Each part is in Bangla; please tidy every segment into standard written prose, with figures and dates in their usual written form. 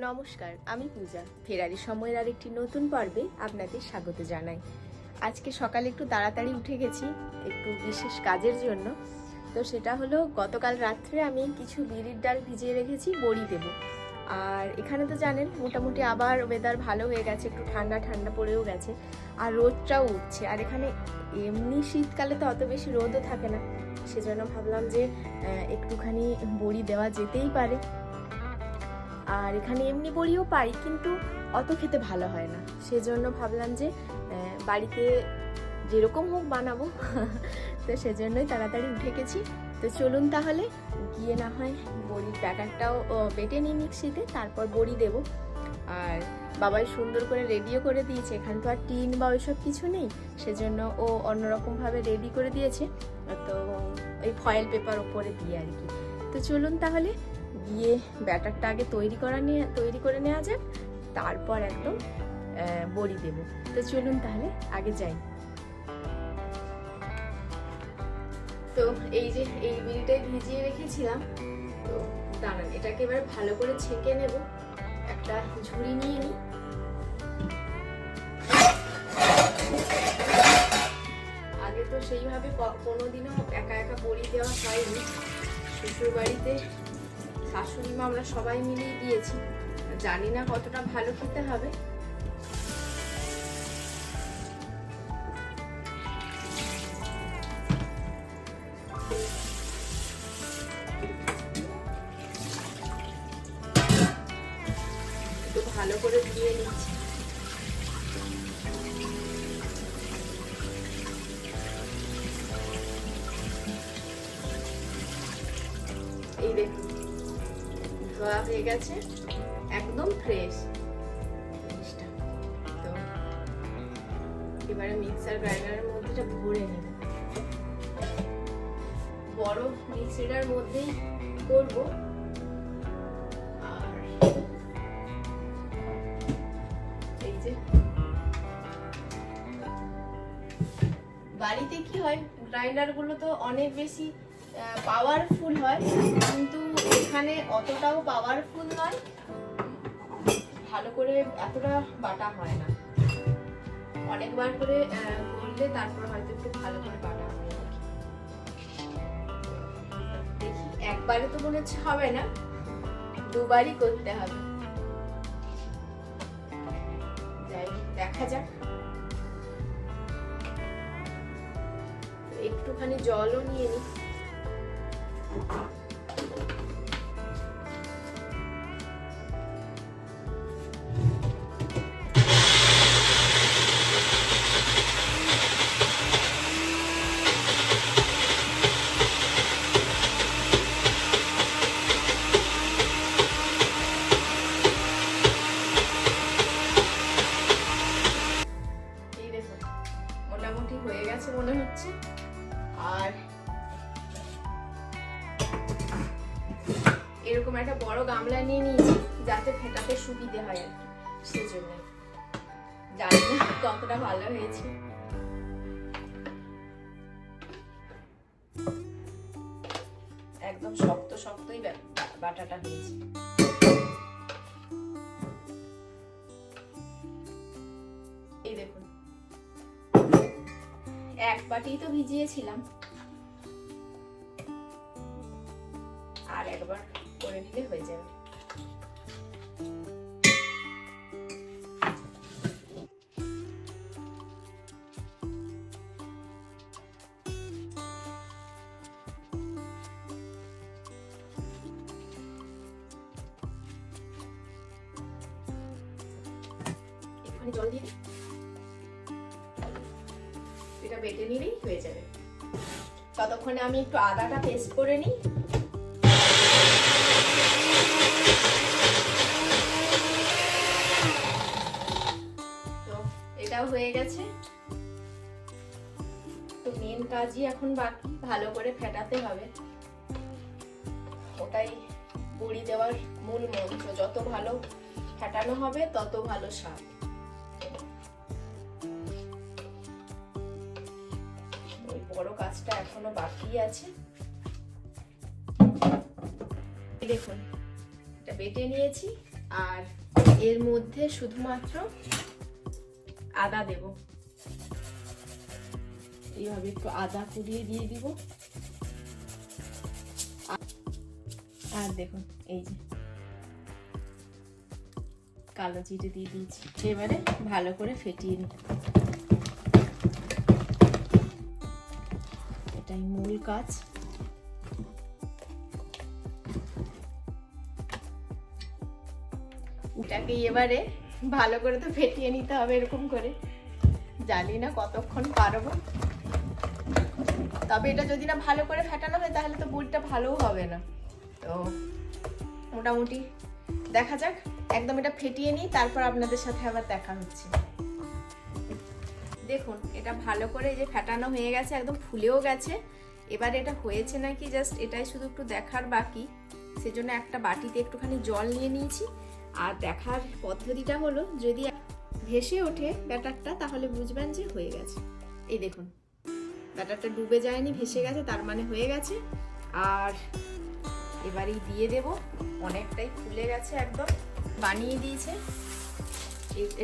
নমস্কার, আমি পূজা। ফেরারি সময়ের আরেকটি নতুন পর্বে আপনাদের স্বাগত জানাই। আজকে সকালে একটু তাড়াতাড়ি উঠে গেছি একটু বিশেষ কাজের জন্য। তো সেটা হলো গতকাল রাত্রে আমি কিছু বিউলির ডাল ভিজিয়ে রেখেছি বড়ি দেব। আর এখানে তো জানেন মোটামুটি আবার ওয়েদার ভালো হয়ে গেছে, একটু ঠান্ডা ঠান্ডা পড়েও গেছে আর রোদটাও উঠছে। আর এখানে এমনি শীতকালে তো অত বেশি রোদও থাকে না, সেজন্য ভাবলাম যে একটুখানি বড়ি দেওয়া যেতেই পারে। আর এখানে এমনি বড়িও পাই, কিন্তু অত খেতে ভালো হয় না, সেজন্য ভাবলাম যে বাড়িতে যেরকম হোক বানাবো। তো সেজন্যই তাড়াতাড়ি উঠে গেছি। তো চলুন তাহলে গিয়ে না হয় বড়ির প্যাকেটটাও বেটে নিই মিক্সিতে, তারপর বড়ি দেব। আর বাবাই সুন্দর করে রেডিও করে দিয়েছে, এখানে তো আর টিন বা ওইসব কিছু নেই, সেজন্য ও অন্যরকমভাবে রেডি করে দিয়েছে, তো ওই ফয়েল পেপার ওপরে দিয়ে আর কি। তো চলুন তাহলে গিয়ে ব্যাটারটা আগে তৈরি করে নেওয়া যাক, তারপর একদম বড়ি দেব। তো চলুন তাহলে আগে যাই। তো এই যে এই বিউলিটাই ভিজিয়ে রেখেছিলাম, তো দাঁড়ান এটাকে এবার ভালো করে ছেঁকে নেব। একটা ঝুড়ি নিয়ে নিই। আগে তো সেইভাবে কোনোদিনও একা একা বড়ি দেওয়া হয়নি। শ্বশুর বাড়িতে শাশুড়ি মা আমরা সবাই মিলেই দিয়েছি, জানি না কতটা ভালো খেতে হবে। একটু ভালো করে ধুয়ে নিচ্ছি। এই দেখুন ধোয়া হয়ে গেছে, একদম ফ্রেশ জিনিসটা। তো এবারে মিক্সার গ্রাইন্ডারের মধ্যে ভরে নেব। বড় মিক্সিটার মধ্যেই করব। আর এই যে বাড়িতে কি হয়, গ্রাইন্ডার গুলো তো অনেক বেশি পাওয়ারফুল হয়, কিন্তু এখানে অতটাও পাওয়ারফুল নয়, ভালো করে এতটা বাটা হয় না। অনেকবার করে করলে তারপর হয়তো একটু ভালো করে বাটা হয়। দেখি একবারে তো মনে হচ্ছে হবে না, দুবারই করতে হবে। যাই দেখা যাক। একটুখানি জলও নিয়ে নিই। মোটামুটি হয়ে গেছে মনে হচ্ছে। আর এরকম একটা বড় গামলা নিয়ে নিয়েছি যাতে ফেটাতে সুবিধে হয় আর কি, সেজন্য। জানি না কতটা ভালো হয়েছে। একদম শক্ত শক্তই বাটাটা হয়েছে। এই দেখুন এক বাটি তো ভিজিয়েছিলাম, আর একবার করে নিলে হয়ে যাবে। একটুখানি জল দিয়ে এটা বেটে নিলেই হয়ে যাবে। ততক্ষণে আমি একটু আদাটা পেস্ট করে নিই। তো এটাও হয়ে গেছে। তো মেন কাজই এখন বাকি, ভালো করে ফেটাতে হবে। ওটাই বড়ি দেওয়ার মূল মন্ত্র, যত ভালো ফেটানো হবে তত ভালো স্বাদ। বড় কাজটা এখনো বাকি আছে। দেখুন এটা বেটে নিয়েছি, আর এর মধ্যে শুধুমাত্র আদা দেব, এইভাবে একটু আদা কুড়িয়ে দিয়ে দিব। আর দেখুন এই যে কালো জিরে দিয়ে দিয়েছি। এবারে ভালো করে ফেটিয়ে নিই, এটাই মূল কাজ। এটাকে এবারে ভালো করে তো ফেটিয়ে নিতে হবে এরকম করে, জানি না কতক্ষণ পারবো। তবে এটা যদি না ভালো করে ফেটানো হয় তাহলে তো বড়িটা ভালোও হবে না। তো মোটামুটি দেখা যাক, একদম এটা ফেটিয়ে নিই, তারপর আপনাদের সাথে আবার দেখা হচ্ছে। দেখুন এটা ভালো করে এই যে ফেটানো হয়ে গেছে, একদম ফুলেও গেছে। এবার এটা হয়েছে নাকি জাস্ট এটাই শুধু একটু দেখার বাকি, সেজন্য একটা বাটিতে একটুখানি জল নিয়ে নিয়েছি। আর দেখার পদ্ধতিটা হলো, যদি ভেসে ওঠে ব্যাটারটা তাহলে বুঝবেন যে হয়ে গেছে। এই দেখুন ব্যাটারটা ডুবে যায়নি, ভেসে গেছে, তার মানে হয়ে গেছে। আর এবারেই দিয়ে দেব, অনেকটাই ফুলে গেছে, একদম বানিয়ে দিয়েছে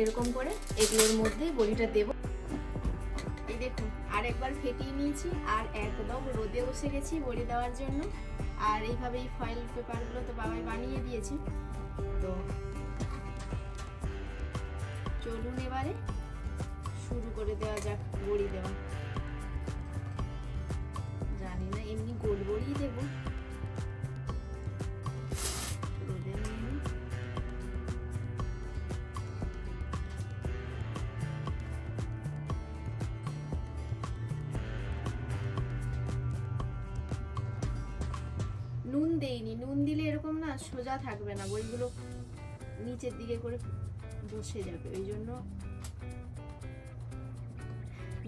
এরকম করে। এগুলোর মধ্যে বড়িটা দেব। এই দেখুন আরেকবার ফেটিয়ে নিয়েছি, আর একদম রোদে বসে গেছি বড়ি দেওয়ার জন্য। আর এইভাবেই ফয়েল পেপারগুলো তো বাবাই বানিয়ে দিয়েছি। তো চলুন এবারে শুরু করে দেওয়া যাক বড়ি দেওয়া। জানি না, এমনি গোল বড়ি দেবো। নুন দেইনি, নুন দিলে এরকম না সোজা থাকবে না, বড়িগুলো নিচের দিকে করে বসে যাবে, ওই জন্য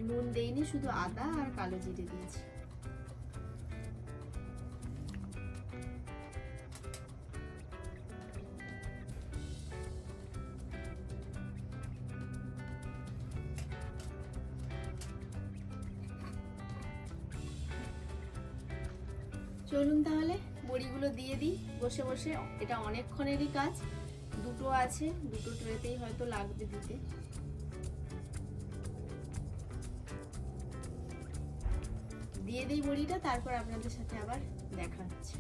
নুন দেইনি, শুধু আদা আর কালো জিরে দিয়েছি। চলুন তাহলে বড়িগুলো দিয়ে দিই বসে বসে। এটা অনেকক্ষণেরই কাজ, দুটো আছে, দুটো ট্রেতেই হয়তো লাগবে দিতে। দিয়ে দিই বড়িটা, তারপর আপনাদের সাথে আবার দেখা হচ্ছে।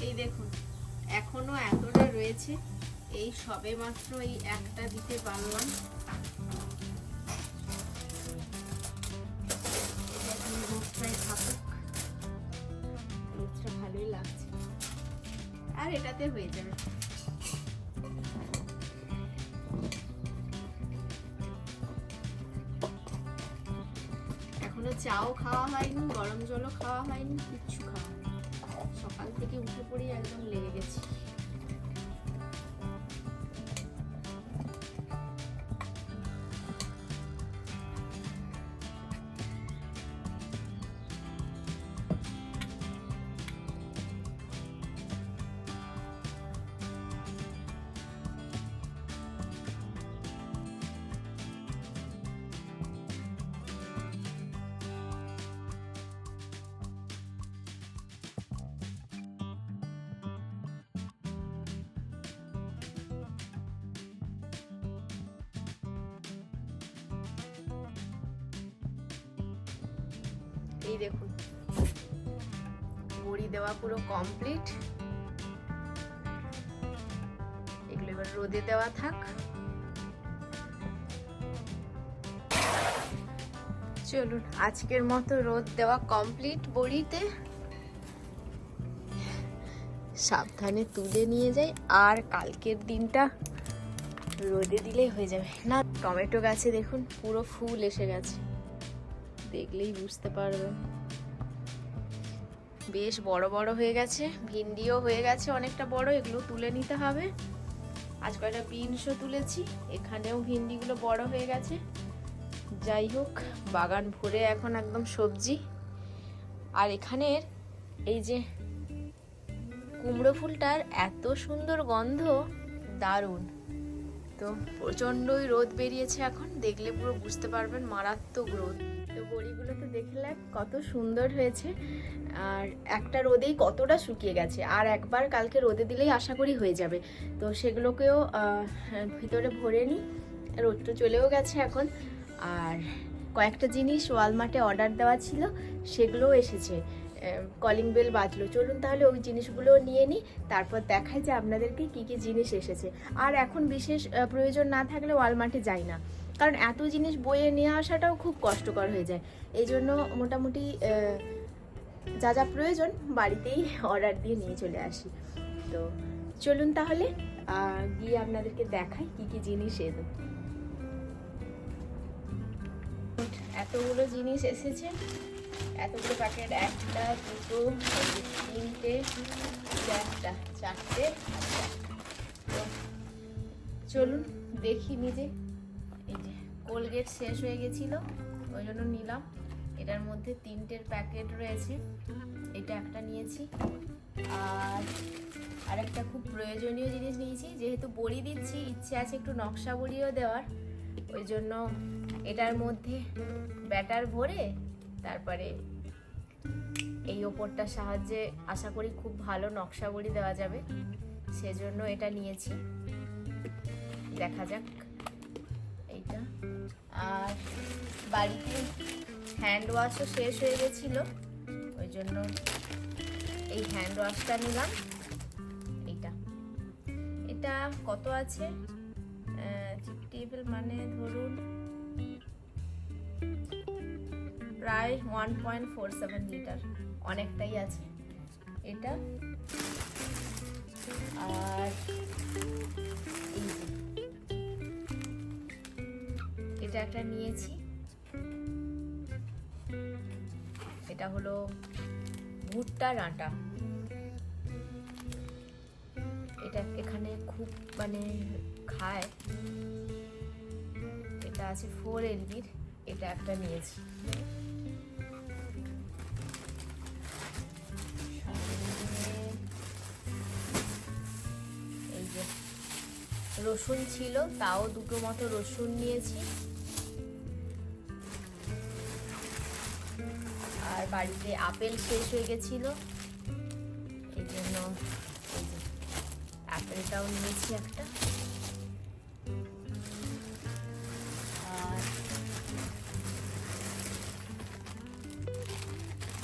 এই দেখুন এখনো এতটা রয়েছে, এই সবে মাত্র এই একটা দিতে পারলাম। রোদটা ভালোই লাগছে, আর এটাতে হয়ে যাবে। এখনো চাও খাওয়া হয়নি, গরম জলও খাওয়া হয়নি, কিচ্ছু খাওয়া হয়নি। সকাল থেকে উঠে পড়ে একদম লেগে গেছি। এই দেখুন বড়ি দেওয়া পুরো কমপ্লিট। এগুলো এবার রোদে দেওয়া থাক। চলুন আজকের মতো রোদ দেওয়া কমপ্লিট বড়িতে। সাবধানে তুলে নিয়ে যাই, আর কালকের দিনটা রোদে দিলেই হয়ে যাবে। না, টমেটো গাছে দেখুন পুরো ফুল এসে গেছে, দেখলেই বুঝতে পারবেন। বেশ বড় বড় হয়ে গেছে, ভিন্ডিও হয়ে গেছে অনেকটা বড়, এগুলো তুলে নিতে হবে। আজ কয়টা বিনসও তুলেছি, এখানেও ভিন্ডিগুলো বড় হয়ে গেছে। যাই হোক, বাগান ভরে এখন একদম সবজি। আর এখানের এই যে কুমড়ো ফুলটার এত সুন্দর গন্ধ, দারুণ। তো প্রচণ্ডই রোদ বেরিয়েছে এখন, দেখলে পুরো বুঝতে পারবেন মারাত্মক রোদ। তো বড়িগুলো তো দেখলাম কত সুন্দর হয়েছে, আর একটা রোদেই কতটা শুকিয়ে গেছে। আর একবার কালকে রোদে দিলেই আশা করি হয়ে যাবে। তো সেগুলোকেও ভিতরে ভরে নিই, রোদ তো চলেও গেছে এখন। আর কয়েকটা জিনিস ওয়ালমার্টে অর্ডার দেওয়া ছিল, সেগুলোও এসেছে। কলিং বেল বাজলো, চলুন তাহলে ওই জিনিসগুলো নিয়ে নিই, তারপর দেখাই যে আপনাদেরকে কি কি জিনিস এসেছে। আর এখন বিশেষ প্রয়োজন না থাকলে ওয়ালমার্টে যাই না, কারণ এত জিনিস বয়ে নিয়ে আসাটাও খুব কষ্টকর হয়ে যায়। এই জন্য মোটামুটি যা যা প্রয়োজন বাড়িতেই অর্ডার দিয়ে নিয়ে চলে আসি। তো চলুন তাহলে গিয়ে আপনাদেরকে দেখাই কি কি জিনিস এলো। এতগুলো জিনিস এসেছে, এতগুলো প্যাকেট, একটা দুটো তিনটে চারটা, চারটে। তো চলুন দেখি নিজে। এই যে কোলগেট শেষ হয়ে গেছিল, ওই জন্য নিলাম। এটার মধ্যে তিনটের প্যাকেট রয়েছে, এটা একটা নিয়েছি। আর একটা খুব প্রয়োজনীয় জিনিস নিয়েছি, যেহেতু বড়ি দিচ্ছি, ইচ্ছে আছে একটু নকশা বড়িও দেওয়ার। ওই জন্য এটার মধ্যে ব্যাটার ভরে তারপরে এই ওপরটার সাহায্যে আশা করি খুব ভালো নকশা বড়ি দেওয়া যাবে, সেজন্য এটা নিয়েছি। দেখা যাক এইটা। আর বাড়িতে হ্যান্ড ওয়াশও শেষ হয়ে গেছিলো, ওই জন্য এই হ্যান্ড ওয়াশটা নিলাম। এটা কত আছে, টেবিল মানে ধরুন প্রায় 1.47 লিটার, অনেকটাই আছে এটা। আর এটা একটা নিয়েছি, এটা হলো ভুট্টার আটা। এটা এখানে খুব মানে খায়, এটা আছে 4 LB'র, এটা একটা নিয়েছি। এই যে রসুন ছিল, তাও দুটো মতো রসুন নিয়েছি। আর বাড়িতে আপেল শেষ হয়ে গেছিল, এই জন্য আপেলটাও নিয়েছি একটা। আর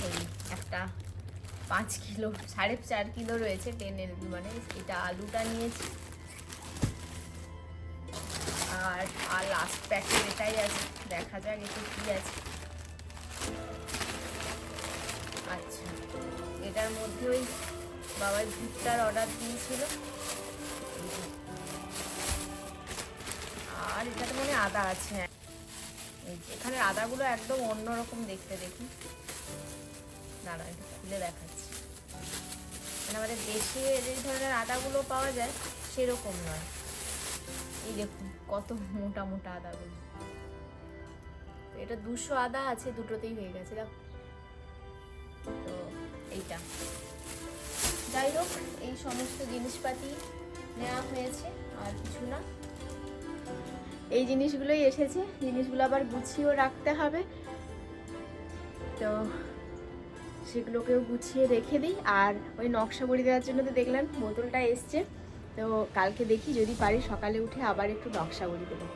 এই একটা 5 কিলো, 4.5 কিলো রয়েছে 10 LB, মানে এটা আলুটা নিয়েছি। আর লাস্ট প্যাকেট এটাই আছে, দেখা যাক এতে কি আছে। আচ্ছা, এটার মধ্যে ওই বাবার ভুট্টার অর্ডার দিয়েছিল। আর এটাতে মনে আদা আছে, এখানে আদাগুলো একদম অন্যরকম দেখতে, দেখুন দাঁড়া একটু খুলে দেখাচ্ছি। মানে আমাদের দেশে যে ধরনের আদাগুলো পাওয়া যায় সেরকম নয়। এই দেখুন কত মোটা মোটা আদাগুলো। এটা 200 আদা আছে, দুটোতেই হয়ে গেছে দেখো। তো এইটা, যাই হোক এই সমস্ত জিনিসপাতি নেওয়া হয়েছে, আর কিছু না। এই জিনিসগুলোই এসেছে, জিনিসগুলো আবার গুছিয়েও রাখতে হবে, তো সেগুলোকেও গুছিয়ে রেখে দিই। আর ওই নকশা বড়ি দেওয়ার জন্য তো দেখলেন বোতলটা এসছে, তো কালকে দেখি যদি পারি সকালে উঠে আবার একটু নকশা বড়ি দেবো।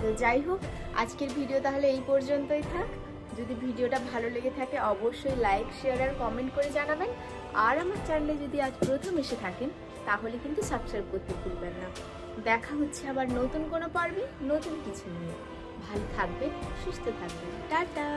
তো যাই হোক, আজকের ভিডিও তাহলে এই পর্যন্তই থাক। যদি ভিডিওটা ভালো লেগে থাকে অবশ্যই লাইক, শেয়ার আর কমেন্ট করে জানাবেন। আর আমার চ্যানেলে যদি আজ প্রথম এসে থাকেন তাহলে কিন্তু সাবস্ক্রাইব করতে ভুলবেন না। দেখা হচ্ছে আবার নতুন কোনো পর্বে নতুন কিছু নিয়ে। ভালো থাকবেন, সুস্থ থাকবেন, টাটা।